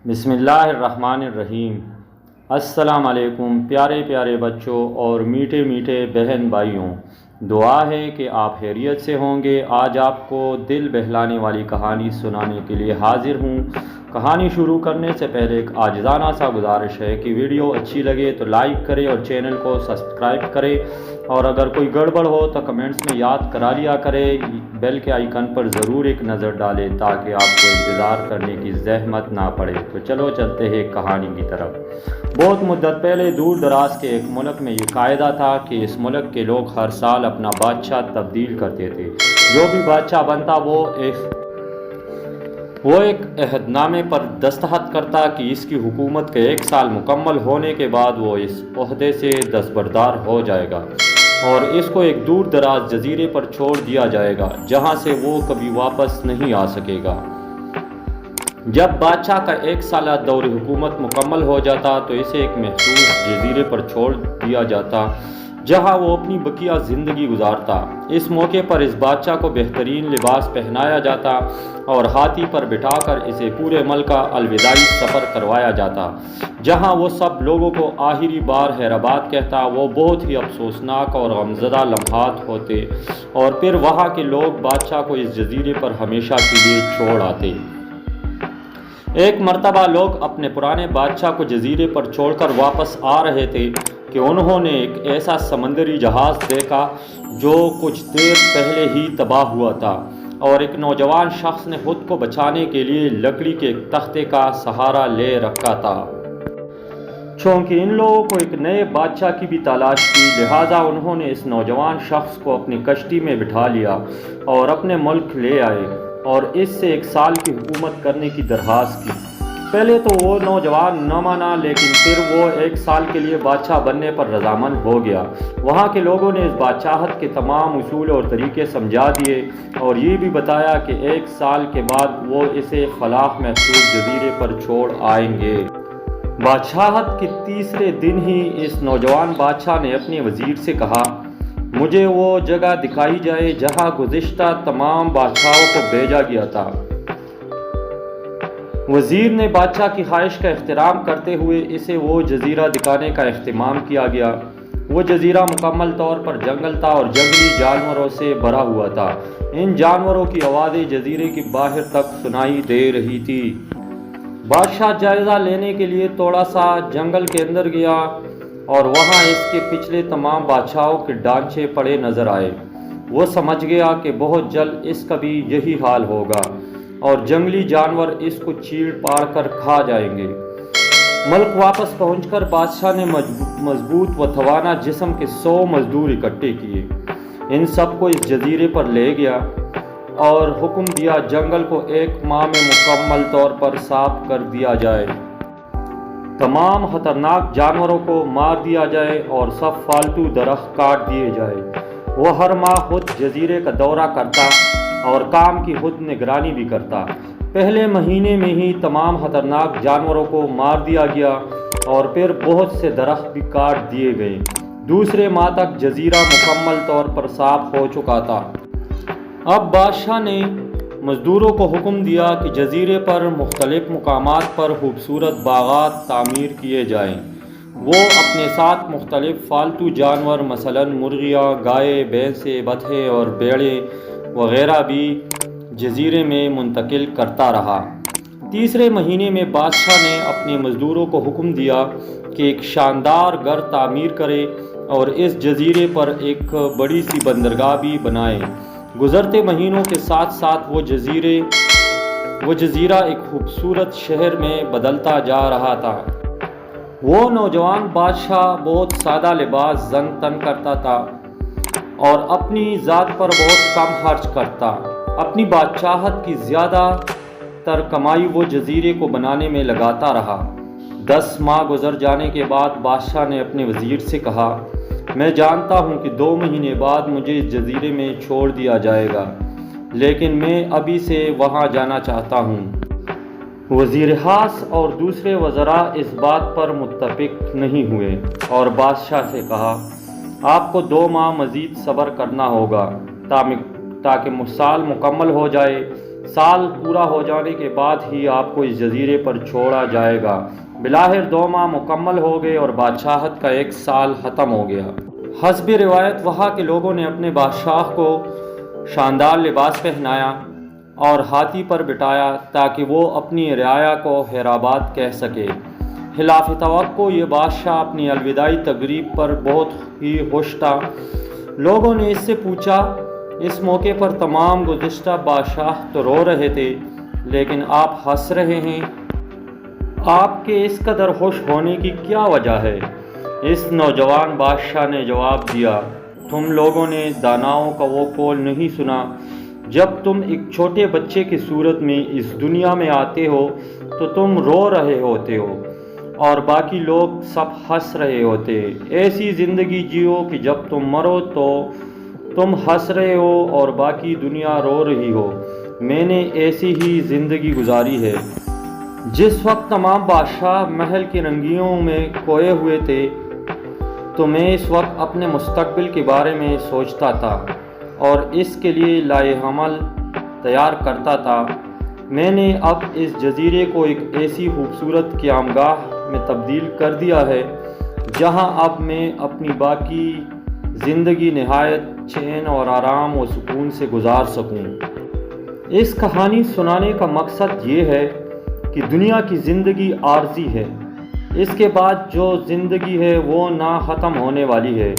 بسم اللہ الرحمن الرحیم۔ السلام علیکم پیارے پیارے بچوں اور میٹھے میٹھے بہن بھائیوں، دعا ہے کہ آپ خیریت سے ہوں گے۔ آج آپ کو دل بہلانے والی کہانی سنانے کے لیے حاضر ہوں۔ کہانی شروع کرنے سے پہلے ایک عاجزانہ سا گزارش ہے کہ ویڈیو اچھی لگے تو لائک کرے اور چینل کو سبسکرائب کرے، اور اگر کوئی گڑبڑ ہو تو کمنٹس میں یاد کرا لیا کرے۔ بیل کے آئیکن پر ضرور ایک نظر ڈالیں تاکہ آپ کو انتظار کرنے کی زحمت نہ پڑے۔ تو چلو چلتے ہیں کہانی کی طرف۔ بہت مدت پہلے دور دراز کے ایک ملک میں یہ قاعدہ تھا کہ اس ملک کے لوگ ہر سال اپنا بادشاہ تبدیل کرتے تھے۔ جو بھی بادشاہ بنتا وہ ایک عہد نامے پر دستخط کرتا کہ اس کی حکومت کے 1 سال مکمل ہونے کے بعد وہ اس عہدے سے دستبردار ہو جائے گا اور اس کو ایک دور دراز جزیرے پر چھوڑ دیا جائے گا جہاں سے وہ کبھی واپس نہیں آ سکے گا۔ جب بادشاہ کا 1 سالہ دور حکومت مکمل ہو جاتا تو اسے ایک محفوظ جزیرے پر چھوڑ دیا جاتا جہاں وہ اپنی بقیہ زندگی گزارتا۔ اس موقع پر اس بادشاہ کو بہترین لباس پہنایا جاتا اور ہاتھی پر بٹھا کر اسے پورے ملک کا الوداعی سفر کروایا جاتا جہاں وہ سب لوگوں کو آخری بار خیرآباد کہتا۔ وہ بہت ہی افسوسناک اور غمزدہ لمحات ہوتے اور پھر وہاں کے لوگ بادشاہ کو اس جزیرے پر ہمیشہ کے لیے چھوڑ آتے۔ ایک مرتبہ لوگ اپنے پرانے بادشاہ کو جزیرے پر چھوڑ کر واپس آ رہے تھے کہ انہوں نے ایک ایسا سمندری جہاز دیکھا جو کچھ دیر پہلے ہی تباہ ہوا تھا، اور ایک نوجوان شخص نے خود کو بچانے کے لیے لکڑی کے ایک تختے کا سہارا لے رکھا تھا۔ چونکہ ان لوگوں کو ایک نئے بادشاہ کی بھی تلاش تھی، لہٰذا انہوں نے اس نوجوان شخص کو اپنی کشتی میں بٹھا لیا اور اپنے ملک لے آئے اور اس سے 1 سال کی حکومت کرنے کی درخواست کی۔ پہلے تو وہ نوجوان نہ مانا، لیکن پھر وہ 1 سال کے لیے بادشاہ بننے پر رضامند ہو گیا۔ وہاں کے لوگوں نے اس بادشاہت کے تمام اصول اور طریقے سمجھا دیے اور یہ بھی بتایا کہ 1 سال کے بعد وہ اسے فلاح محفوظ جزیرے پر چھوڑ آئیں گے۔ بادشاہت کے تیسرے دن ہی اس نوجوان بادشاہ نے اپنے وزیر سے کہا، مجھے وہ جگہ دکھائی جائے جہاں گزشتہ تمام بادشاہوں کو بھیجا گیا تھا۔ وزیر نے بادشاہ کی خواہش کا احترام کرتے ہوئے اسے وہ جزیرہ دکھانے کا اہتمام کیا گیا۔ وہ جزیرہ مکمل طور پر جنگل تھا اور جنگلی جانوروں سے بھرا ہوا تھا۔ ان جانوروں کی آوازیں جزیرے کی باہر تک سنائی دے رہی تھی۔ بادشاہ جائزہ لینے کے لیے تھوڑا سا جنگل کے اندر گیا اور وہاں اس کے پچھلے تمام بادشاہوں کے ڈھانچے پڑے نظر آئے۔ وہ سمجھ گیا کہ بہت جلد اس کا بھی یہی حال ہوگا اور جنگلی جانور اس کو چیڑ پاڑ کر کھا جائیں گے۔ ملک واپس پہنچ کر بادشاہ نے مضبوط و توانا جسم کے 100 مزدور اکٹھے کیے، ان سب کو اس جزیرے پر لے گیا اور حکم دیا جنگل کو 1 ماہ میں مکمل طور پر صاف کر دیا جائے، تمام خطرناک جانوروں کو مار دیا جائے اور سب فالتو درخت کاٹ دیے جائے۔ وہ ہر ماہ خود جزیرے کا دورہ کرتا اور کام کی خود نگرانی بھی کرتا۔ پہلے مہینے میں ہی تمام خطرناک جانوروں کو مار دیا گیا اور پھر بہت سے درخت بھی کاٹ دیے گئے۔ دوسرے ماہ تک جزیرہ مکمل طور پر صاف ہو چکا تھا۔ اب بادشاہ نے مزدوروں کو حکم دیا کہ جزیرے پر مختلف مقامات پر خوبصورت باغات تعمیر کیے جائیں۔ وہ اپنے ساتھ مختلف فالتو جانور مثلاً مرغیاں، گائے، بھینسیں، بطخیں اور بھیڑیں وغیرہ بھی جزیرے میں منتقل کرتا رہا۔ تیسرے مہینے میں بادشاہ نے اپنے مزدوروں کو حکم دیا کہ ایک شاندار گھر تعمیر کرے اور اس جزیرے پر ایک بڑی سی بندرگاہ بھی بنائے۔ گزرتے مہینوں کے ساتھ ساتھ وہ جزیرہ ایک خوبصورت شہر میں بدلتا جا رہا تھا۔ وہ نوجوان بادشاہ بہت سادہ لباس زن تن کرتا تھا اور اپنی ذات پر بہت کم خرچ کرتا۔ اپنی بادشاہت کی زیادہ تر کمائی وہ جزیرے کو بنانے میں لگاتا رہا۔ 10 ماہ گزر جانے کے بعد بادشاہ نے اپنے وزیر سے کہا، میں جانتا ہوں کہ 2 مہینے بعد مجھے اس جزیرے میں چھوڑ دیا جائے گا، لیکن میں ابھی سے وہاں جانا چاہتا ہوں۔ وزیر خاص اور دوسرے وزراء اس بات پر متفق نہیں ہوئے اور بادشاہ سے کہا، آپ کو 2 ماہ مزید صبر کرنا ہوگا تاکہ سال مکمل ہو جائے۔ سال پورا ہو جانے کے بعد ہی آپ کو اس جزیرے پر چھوڑا جائے گا۔ بلاخر 2 ماہ مکمل ہو گئے اور بادشاہت کا 1 سال ختم ہو گیا۔ حسب روایت وہاں کے لوگوں نے اپنے بادشاہ کو شاندار لباس پہنایا اور ہاتھی پر بٹھایا تاکہ وہ اپنی رعایا کو خیرآباد کہہ سکے۔ خلاف توقع یہ بادشاہ اپنی الوداعی تقریب پر بہت ہی خوش تھا۔ لوگوں نے اس سے پوچھا، اس موقع پر تمام گزشتہ بادشاہ تو رو رہے تھے لیکن آپ ہنس رہے ہیں، آپ کے اس قدر خوش ہونے کی کیا وجہ ہے؟ اس نوجوان بادشاہ نے جواب دیا، تم لوگوں نے داناؤں کا وہ قول نہیں سنا، جب تم ایک چھوٹے بچے کی صورت میں اس دنیا میں آتے ہو تو تم رو رہے ہوتے ہو اور باقی لوگ سب ہنس رہے ہوتے۔ ایسی زندگی جیو کہ جب تم مرو تو تم ہنس رہے ہو اور باقی دنیا رو رہی ہو۔ میں نے ایسی ہی زندگی گزاری ہے۔ جس وقت تمام بادشاہ محل کی رنگینیوں میں کھوئے ہوئے تھے تو میں اس وقت اپنے مستقبل کے بارے میں سوچتا تھا اور اس کے لیے لائحہ عمل تیار کرتا تھا۔ میں نے اب اس جزیرے کو ایک ایسی خوبصورت قیامگاہ میں تبدیل کر دیا ہے جہاں اب میں اپنی باقی زندگی نہایت چین اور آرام و سکون سے گزار سکوں۔ اس کہانی سنانے کا مقصد یہ ہے کہ دنیا کی زندگی عارضی ہے، اس کے بعد جو زندگی ہے وہ نہ ختم ہونے والی ہے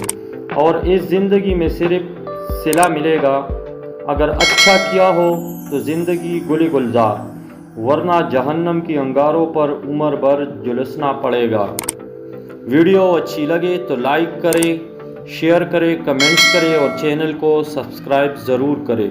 اور اس زندگی میں صرف صلہ ملے گا۔ اگر اچھا کیا ہو تو زندگی گل گلزار، ورنہ جہنم کی انگاروں پر عمر بھر جلسنا پڑے گا۔ ویڈیو اچھی لگے تو لائک کریں، شیئر کریں، کمنٹس کریں اور چینل کو سبسکرائب ضرور کریں۔